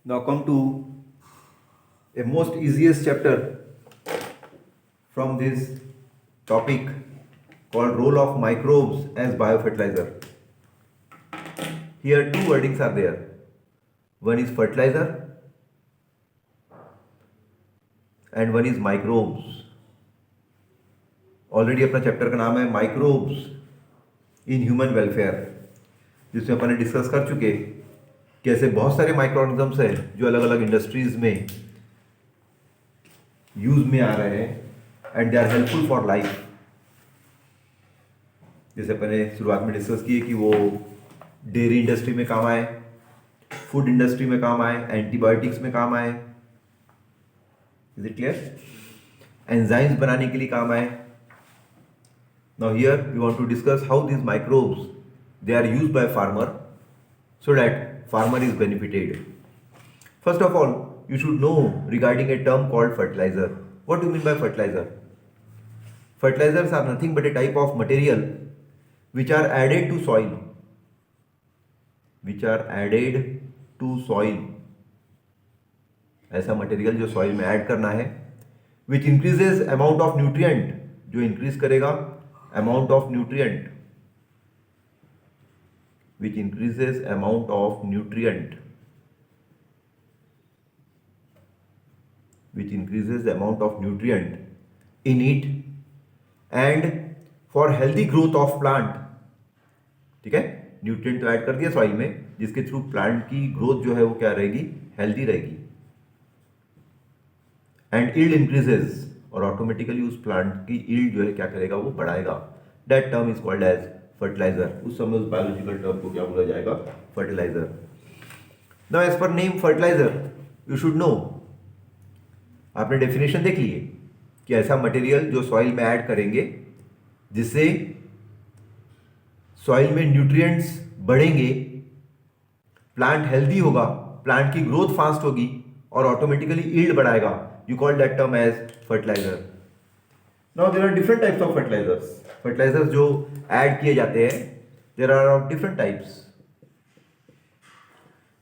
Now come to a most easiest chapter from this topic called role of microbes as biofertilizer. Here two wordings are there. One is fertilizer and one is microbes. Already अपना chapter का नाम है microbes in human welfare, जिसमें अपन ने discuss कर चुके कि ऐसे बहुत सारे माइक्रो ऑर्गेनिजम्स हैं जो अलग अलग इंडस्ट्रीज में यूज में आ रहे हैं and they are helpful for life. जैसे अपन ने शुरुआत में डिस्कस किए कि वो डेयरी इंडस्ट्री में काम आए, फूड इंडस्ट्री में काम आए, एंटीबायोटिक्स में काम आए, इज इट क्लियर, एंजाइम्स बनाने के लिए काम आए। Now here we want to discuss how these microbes they are used by farmer so that farmer is benefited. First of all, you should know regarding a term called fertilizer. What do you mean by fertilizer? Fertilizers are nothing but a type of material which are added to soil. Which are added to soil. ऐसा material जो soil में add करना है, which increases amount of nutrient, जो increase करेगा amount of nutrient, which increases amount of nutrient, which increases the amount of nutrient in it and for healthy growth of plant. ठीक है, nutrient तो add कर दिया soil में जिसके through plant की ग्रोथ जो है वो क्या रहेगी, हेल्दी रहेगी एंड ईल्ड इंक्रीजेस, और ऑटोमेटिकली उस प्लांट की ईल्ड जो है क्या करेगा, वो बढ़ाएगा। That term is called as fertiliser. उस समय उस बायोलॉजिकल टर्म को क्या बोला जाएगा, fertiliser. Now as per name fertiliser you should know, आपने डेफिनेशन देख ली है कि ऐसा मटेरियल जो सॉइल में ऐड करेंगे जिससे सॉइल में न्यूट्रिएंट्स बढ़ेंगे, प्लांट हेल्दी होगा, प्लांट की ग्रोथ फास्ट होगी और ऑटोमेटिकली ईल्ड बढ़ाएगा। You call that term as fertilizer. Now there are different types of fertilizers. Fertilizers जो add किए जाते हैं, there are of different types.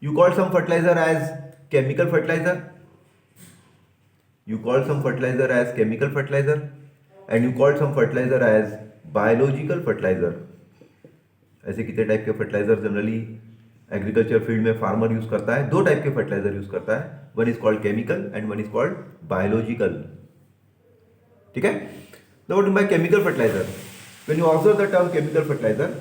You call some fertilizer as chemical fertilizer. You call some fertilizer as chemical fertilizer, and you call some fertilizer as biological fertilizer. ऐसे कितने type के fertiliser generally agriculture field में farmer use करता है? दो type के fertiliser use करता है, one is called chemical and one is called biological. ठीक है, what is by chemical fertiliser? When you observe the term chemical fertiliser,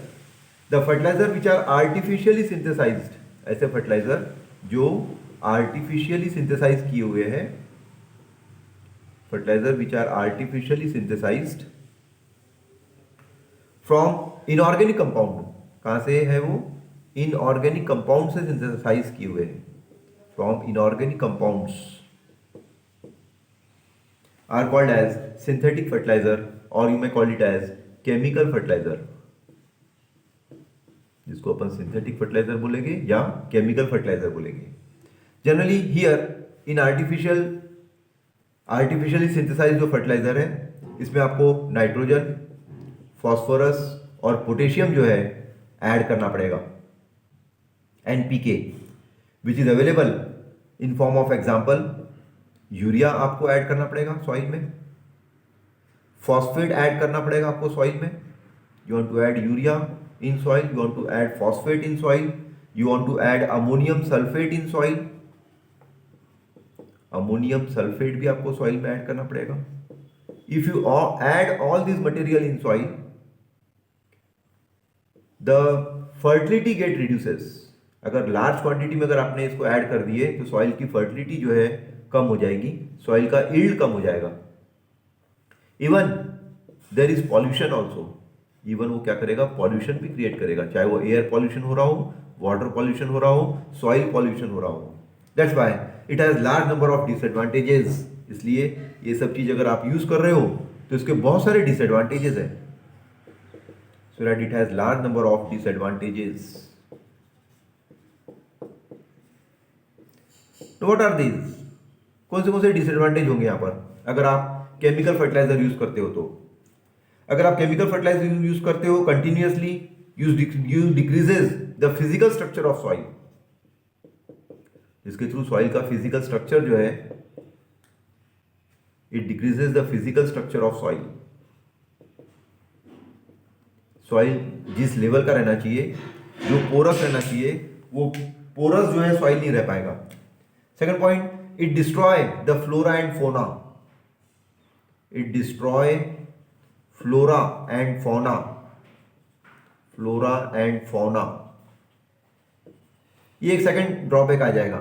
the fertiliser which are artificially synthesised, ऐसे fertiliser जो artificially synthesise किए हुए हैं, fertiliser which are artificially synthesised from inorganic compound. कहां से है वो? इनऑर्गेनिक कंपाउंड से सिंथेसाइज किए हुए हैं, from inorganic compounds are called as synthetic fertiliser, और you may call it as chemical fertiliser, जिसको अपन सिंथेटिक फर्टिलाइजर बोलेंगे या केमिकल फर्टिलाइजर बोलेंगे। Generally here in artificially synthesise जो फर्टिलाइजर है, इसमें आपको नाइट्रोजन, फॉस्फोरस और पोटेशियम जो है ऐड करना पड़ेगा, NPK which is available in form of example urea आपको ऐड करना पड़ेगा सॉइल में, फॉस्फेट ऐड करना पड़ेगा आपको सॉइल में। You want to add urea in soil, you want to add phosphate in soil, you want to add ammonium sulphate in soil, ammonium sulphate भी आपको सॉइल में ऐड करना पड़ेगा। If you add all this material in soil, the fertility get reduces. अगर large quantity में अगर आपने इसको ऐड कर दिए तो सॉइल की फर्टिलिटी जो है कम हो जाएगी, सॉइल का ईल्ड कम हो जाएगा। Even there is pollution also, even वो क्या करेगा, पॉल्यूशन भी क्रिएट करेगा, चाहे वो एयर पॉल्यूशन हो रहा हो, वाटर पॉल्यूशन हो रहा हो, सॉइल पॉल्यूशन हो रहा हो। That's why it has large number of disadvantages. इसलिए ये सब चीज अगर आप यूज कर रहे हो तो इसके बहुत सारे डिसएडवांटेजेस हैं, so that it has large number of disadvantages. तो what are these? कौन से डिसएडवांटेज होंगे यहाँ पर अगर आप केमिकल फर्टिलाइजर यूज करते हो? तो अगर आप केमिकल फर्टिलाइजर यूज करते हो continuously, you decreases the physical structure of soil. जिसके थ्रू सॉइल का फिजिकल स्ट्रक्चर जो है, it decreases the physical structure of soil. Soil जिस लेवल का रहना चाहिए, जो पोरस रहना चाहिए, वो पोरस जो है सॉइल नहीं रह पाएगा। Second point, it destroy the flora and fauna. It destroy flora and fauna. Flora and fauna, ये एक सेकंड ड्रॉबैक आ जाएगा,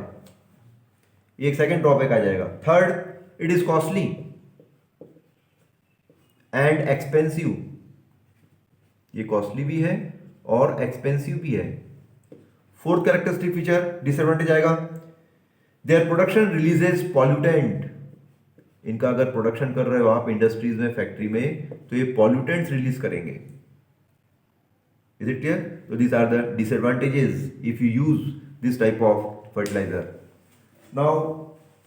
ये एक सेकंड ड्रॉबैक आ जाएगा। Third, it is costly and expensive. ये कॉस्टली भी है और एक्सपेंसिव भी है। फोर्थ कैरेक्टरिस्टिक फीचर, डिसएडवांटेज आएगा, देयर प्रोडक्शन रिलीजेस पॉल्यूटेंट। इनका अगर प्रोडक्शन कर रहे हो आप इंडस्ट्रीज में, फैक्ट्री में, तो ये पॉल्यूटेंट्स रिलीज करेंगे। Is it clear? तो these are the disadvantages if you use this type of fertiliser. Now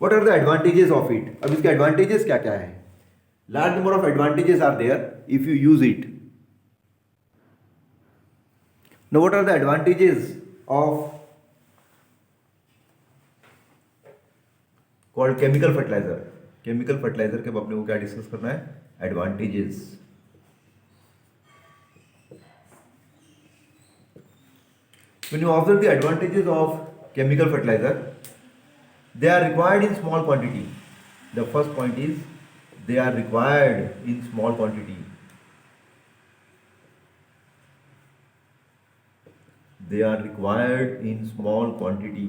what are the advantages of it? अब इसके एडवांटेजेस क्या क्या है? Large number of advantages are there if you use it. Now what are the advantages of called chemical fertiliser? Chemical fertiliser के अपने को क्या discuss करना है? Advantages. When you observe the advantages of chemical fertilizer, they are required in small quantity. The first point is they are required in small quantity. They are required in small quantity.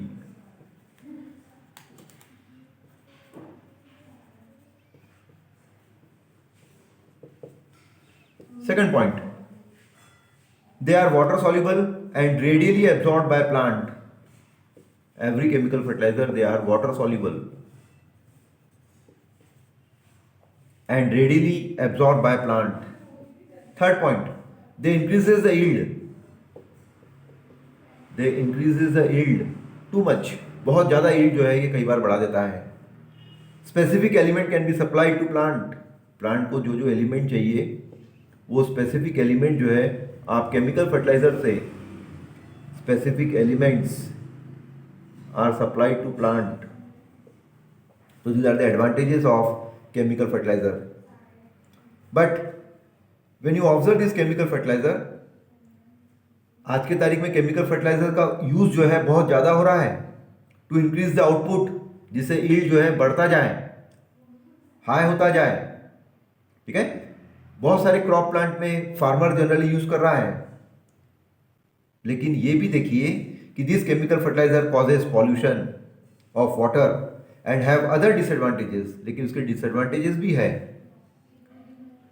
Second point, they are water soluble and readily absorbed by plant. Every chemical fertilizer, they are water soluble and readily absorbed by plant. Third point, they increases the yield. They increases the yield too much. बहुत ज़्यादा yield जो है ये कई बार बढ़ा देता है. Specific element can be supplied to plant. Plant को जो जो एलिमेंट चाहिए वो स्पेसिफिक एलिमेंट जो है आप केमिकल फर्टिलाइजर से, specific elements are supplied to plant. तो these are the advantages of chemical fertiliser. But when you observe this chemical fertiliser, आज के तारीख में केमिकल फर्टिलाइजर का यूज जो है बहुत ज़्यादा हो रहा है टू इंक्रीज द आउटपुट, जिससे यील्ड जो है बढ़ता जाए, हाई होता जाए. ठीक है, बहुत सारे क्रॉप प्लांट में फार्मर जनरली यूज कर रहा है. लेकिन ये भी देखिए कि this chemical fertiliser causes pollution of water and have other disadvantages. लेकिन उसके डिसएडवांटेजेस भी है.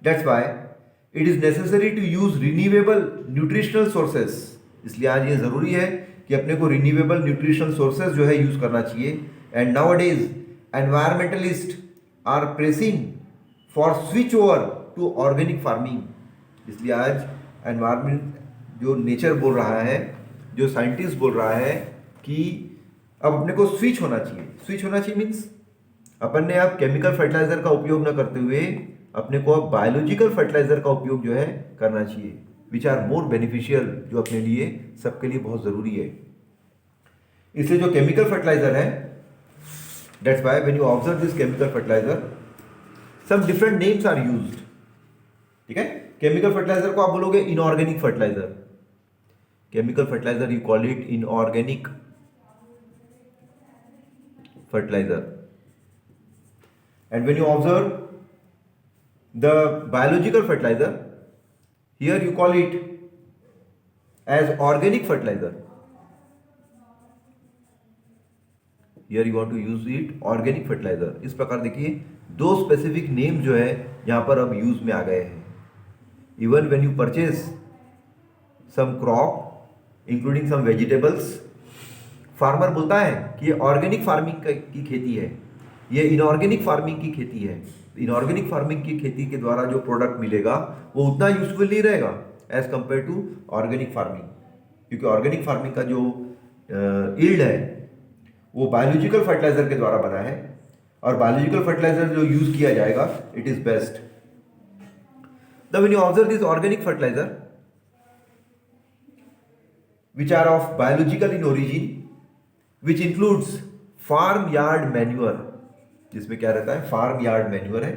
That's why it is necessary to use renewable nutritional sources. इसलिए आज ये जरूरी है कि अपने को रिन्यूएबल न्यूट्रिशनल सोर्सेस जो है यूज करना चाहिए. And nowadays environmentalist are pressing for switch over to organic farming. इसलिए आज एनवायरमेंट जो नेचर बोल रहा है, जो साइंटिस्ट बोल रहा है कि अब अपने को स्विच होना चाहिए. स्विच होना चाहिए मीन्स अपन ने अब केमिकल फर्टिलाइजर का उपयोग न करते हुए अपने को अब बायोलॉजिकल फर्टिलाइजर का उपयोग जो है करना चाहिए, विच आर मोर बेनिफिशियल, जो अपने लिए सबके लिए बहुत ज़रूरी है. इसलिए जो केमिकल फर्टिलाइजर है, that's why when you observe this chemical fertiliser some different names are used. ठीक है, केमिकल फर्टिलाइजर को आप बोलोगे inorganic fertiliser. Chemical fertiliser you call it inorganic fertilizer. And when you observe the biological fertilizer, here you call it as organic fertilizer. Here you want to use it organic fertilizer. इस प्रकार देखिए दो specific name जो है यहाँ पर अब use में आ गए हैं. Even when you purchase some crop including some vegetables, farmer बोलता है कि ये ऑर्गेनिक फार्मिंग की खेती है, ये इनऑर्गेनिक फार्मिंग की खेती है. इनऑर्गेनिक फार्मिंग की खेती के द्वारा जो प्रोडक्ट मिलेगा वो उतना यूजफुल नहीं रहेगा as compare to organic farming, क्योंकि ऑर्गेनिक फार्मिंग का जो यील्ड है वो बायोलॉजिकल फर्टिलाइजर के द्वारा बना है, और बायोलॉजिकल फर्टिलाइजर जो यूज किया जाएगा it is best. The when you observe this organic fertiliser which are of biological in origin, which includes farm yard manure, जिसमें क्या रहता है, फार्म यार्ड मैन्यूअर है.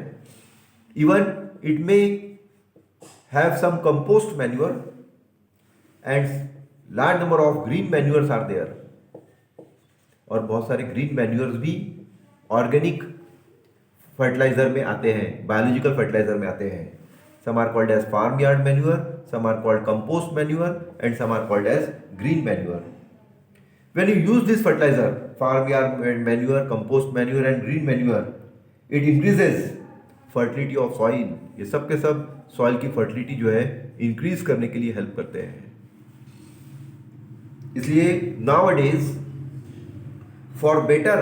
Even it may have some compost manure and large number of green manures are there. और बहुत सारे green manures भी organic fertiliser में आते हैं, बायोलॉजिकल फर्टिलाइजर में आते हैं. Some are called as farm yard manure, some are called compost manure and some are called as green manure. When you use this fertilizer, farm yard manure, compost manure and green manure, it increases fertility of soil. ये सब के सब soil की fertility जो है increase करने के लिए हेल्प करते हैं. इसलिए nowadays for better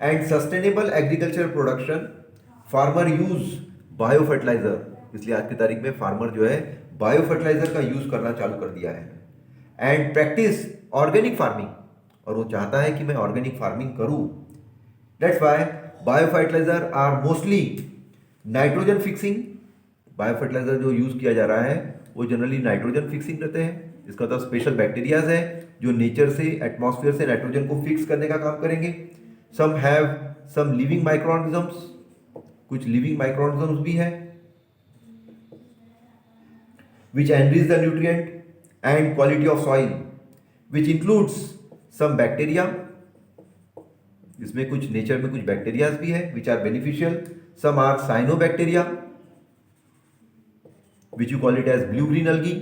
and sustainable agricultural production, farmer use bio fertilizer. इसलिए आज की तारीख में फार्मर जो है बायो फर्टिलाइजर का यूज करना चालू कर दिया है एंड प्रैक्टिस ऑर्गेनिक फार्मिंग. और वो चाहता है कि मैं ऑर्गेनिक फार्मिंग करूं. That's why bio fertiliser are mostly nitrogen fixing. Bio fertiliser जो यूज किया जा रहा है वो जनरली नाइट्रोजन फिक्सिंग रहते हैं. इसका मतलब स्पेशल बैक्टीरियाज है जो नेचर से, एटमॉस्फेयर से नाइट्रोजन को फिक्स करने का काम करेंगे. Some have some living microorganisms, कुछ लिविंग माइक्रोऑर्गेनिजम्स भी है which enrich the nutrient and quality of soil, which includes some bacteria. इसमें कुछ नेचर में कुछ बैक्टीरियाज भी है which are beneficial. Some are cyanobacteria which you call it as blue green algae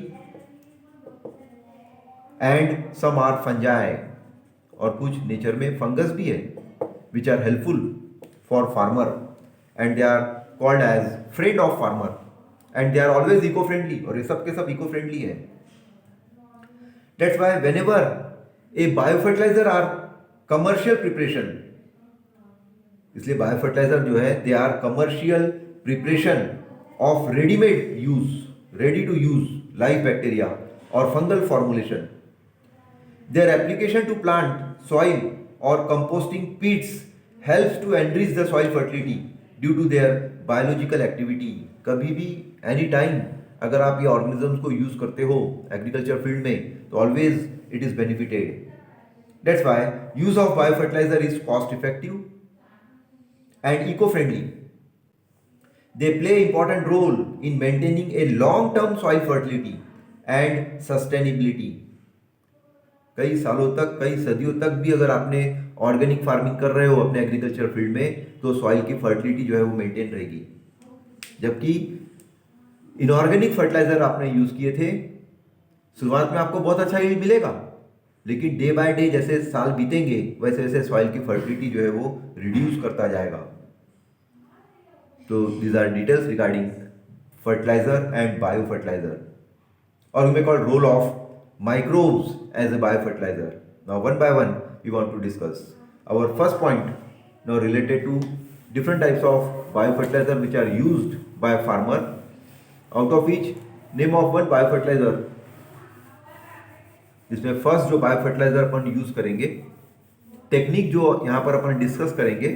and some are fungi. और कुछ nature में fungus भी है which are helpful for farmer and they are called as friend of farmer and they are always eco friendly. और ये सब के सब eco friendly है. That's why whenever a biofertilizer are commercial preparation, इसलिए बायोफर्टिलाइजर जो है they are commercial preparation of readymade use, ready to use live bacteria और fungal formulation. Their application to plant soil और composting pits helps to enrich the soil fertility due to their biological activity. कभी भी any time अगर आप ये organisms को use करते हो एग्रीकल्चर फील्ड में तो always it is benefited. That's why use of biofertiliser is cost effective and eco-friendly. They play important role in maintaining a long-term soil fertility and sustainability. कई सालों तक, कई सदियों तक भी अगर आपने ऑर्गेनिक फार्मिंग कर रहे हो अपने एग्रीकल्चर फील्ड में तो सॉइल की फर्टिलिटी जो है वो मेंटेन रहेगी. जबकि इनऑर्गेनिक फर्टिलाइजर आपने यूज किए थे, शुरुआत में आपको बहुत अच्छा यील्ड मिलेगा, लेकिन डे बाय डे जैसे साल बीतेंगे वैसे वैसे सॉइल की फर्टिलिटी जो है वो रिड्यूस करता जाएगा. तो these are details regarding fertiliser and bio fertiliser. और we may call role of microbes as a bio fertiliser. Now one by one we want to discuss our first point now related to different types of biofertilizer which are used by a farmer. Out of each, name of one biofertilizer. इसमें first जो biofertiliser अपन use करेंगे, technique जो यहाँ पर अपन discuss करेंगे,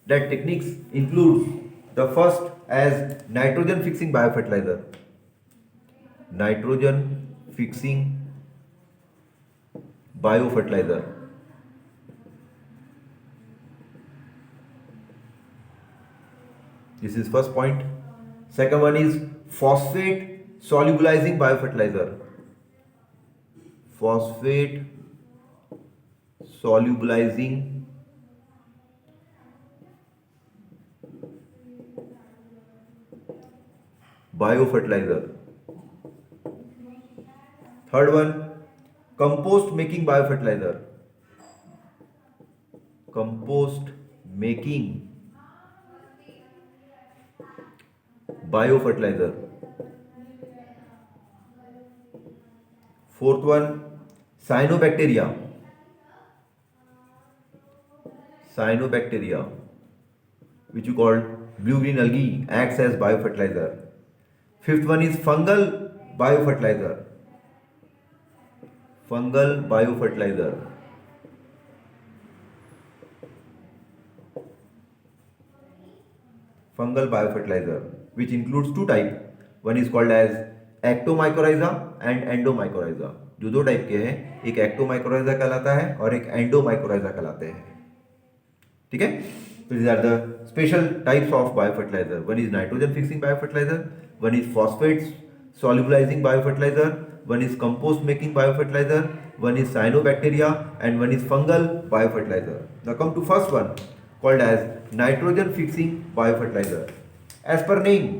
that techniques include the first as nitrogen fixing biofertiliser. Nitrogen fixing biofertiliser. This is first point. Second one is phosphate solubilizing biofertilizer. Phosphate solubilizing biofertilizer. Third one, compost making biofertilizer. Compost making biofertilizer. Fourth one, cyanobacteria. Cyanobacteria, which you call blue-green algae, acts as biofertilizer. Fifth one is fungal biofertilizer. Fungal biofertilizer. Fungal biofertilizer, which includes two types. One is called as ectomycorrhiza and endomycorrhiza. जो दो type के हैं, एक एक्टोमाइकोराइजा कहलाता है और एक एंडोमाइकोराइजा कहलाते हैं. ठीक है. So these are the special types of biofertilizer. One is nitrogen fixing biofertilizer, one is phosphate solubilizing biofertilizer, one is compost making biofertilizer, one is cyanobacteria, and one is fungal biofertilizer. Now come to first one called as nitrogen fixing biofertilizer. As per name,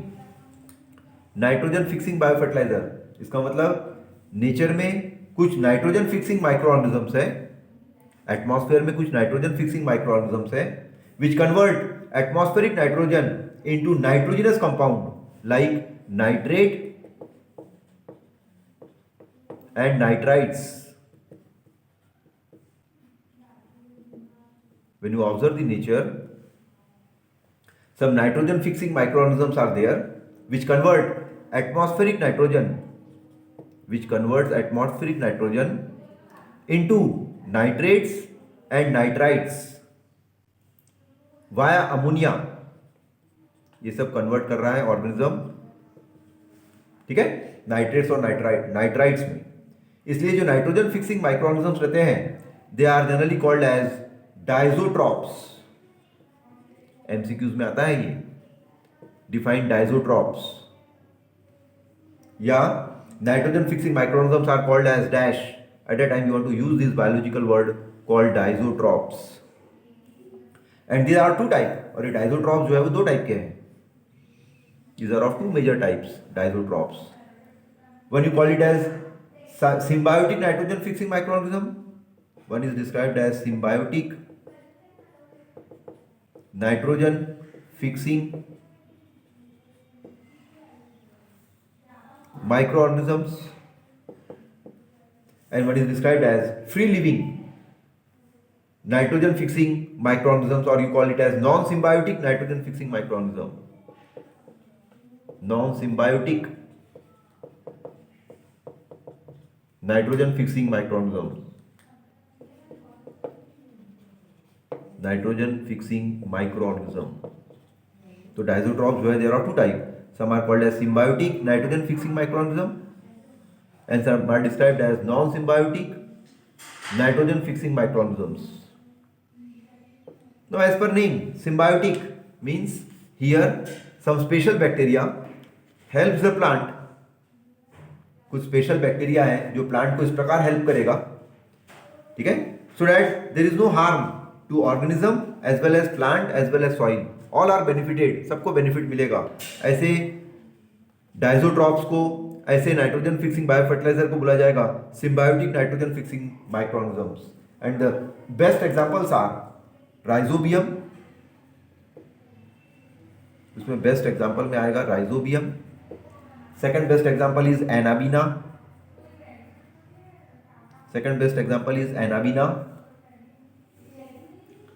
nitrogen fixing biofertiliser, इसका मतलब nature में कुछ nitrogen fixing micro organisms है, atmosphere में कुछ nitrogen fixing micro organisms है which convert atmospheric nitrogen into nitrogenous compound like nitrate and nitrites. When you observe the nature, some nitrogen fixing microorganisms are there which converts atmospheric nitrogen into nitrates and nitrites via ammonia. ये सब convert कर रहा है organism, ठीक है, nitrates और nitrites में. इसलिए जो नाइट्रोजन फिक्सिंग माइक्रोऑर्गेनिजम्स रहते हैं they are generally called as diazotrophs. MCQs में आता है ये, डिफाइन डाइजोट्रॉप्स. या nitrogen fixing microorganisms are called as dash. At a time you want to use this biological word called diazotrophs. And these are two type, और ये डाइजोट्रॉप्स जो है वो दो टाइप के हैं. These are of two major types, disotrops. One you call it as symbiotic nitrogen fixing microorganism. One is described as symbiotic nitrogen fixing microorganisms, and one is described as free living nitrogen fixing microorganisms, or you call it as non-symbiotic nitrogen fixing microorganism. Non-symbiotic nitrogen fixing microorganism. Nitrogen fixing microorganism. तो diazotrophs जो है there are two type. Some are called as symbiotic nitrogen fixing microorganism and some are described as non-symbiotic nitrogen fixing microorganisms. Now as per name, symbiotic means here some special bacteria helps the plant. कुछ special bacteria है जो plant को इस प्रकार help करेगा, ठीक है, so that there is no harm to organism as well as plant as well as soil. All are benefited, सबको बेनिफिट मिलेगा. ऐसे डाइजोट्रॉप्स को, ऐसे नाइट्रोजन फिक्सिंग बायोफर्टिलाइजर को बोला जाएगा symbiotic nitrogen fixing microorganisms. And the best examples are rhizobium. उसमें best example में आएगा rhizobium. Second best example is Anabina. Second best example is Anabina.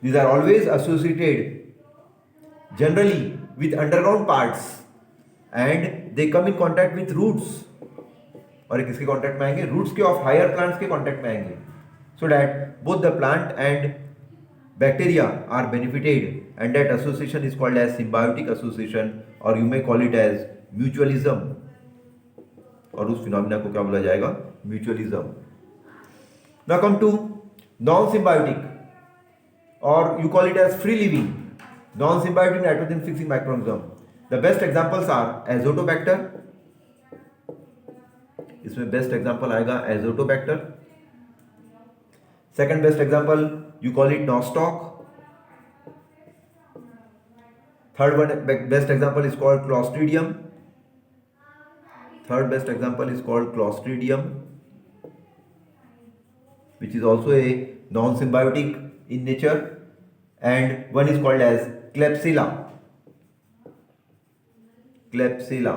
These are always associated generally with underground parts and they come in contact with roots. और ये किसके contact में आएंगे? Roots के of higher plants के contact में आएंगे. So that both the plant and bacteria are benefited, and that association is called as symbiotic association, or you may call it as mutualism. और उस फिनोमिना को क्या बोला जाएगा? Mutualism. Now come to non symbiotic, और you call it as free living non symbiotic nitrogen fixing microorganism. The best examples are azotobacter. इसमें best example आएगा azotobacter. Second best example you call it nostoc. Third one best example is called clostridium. Third best example is called Clostridium, which is also a non-symbiotic in nature, and one is called as Klebsiella. Klebsiella.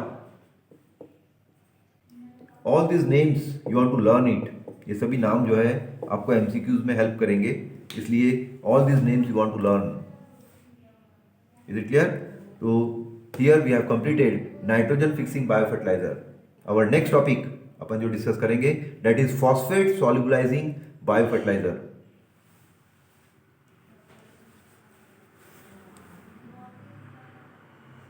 All these names you want to learn it. ये सभी नाम जो है आपको MCQs में help करेंगे, इसलिए all these names you want to learn. Is it clear? So here we have completed nitrogen fixing biofertilizer. Our next topic अपन जो डिस्कस करेंगे that is phosphate solubilizing biofertilizer.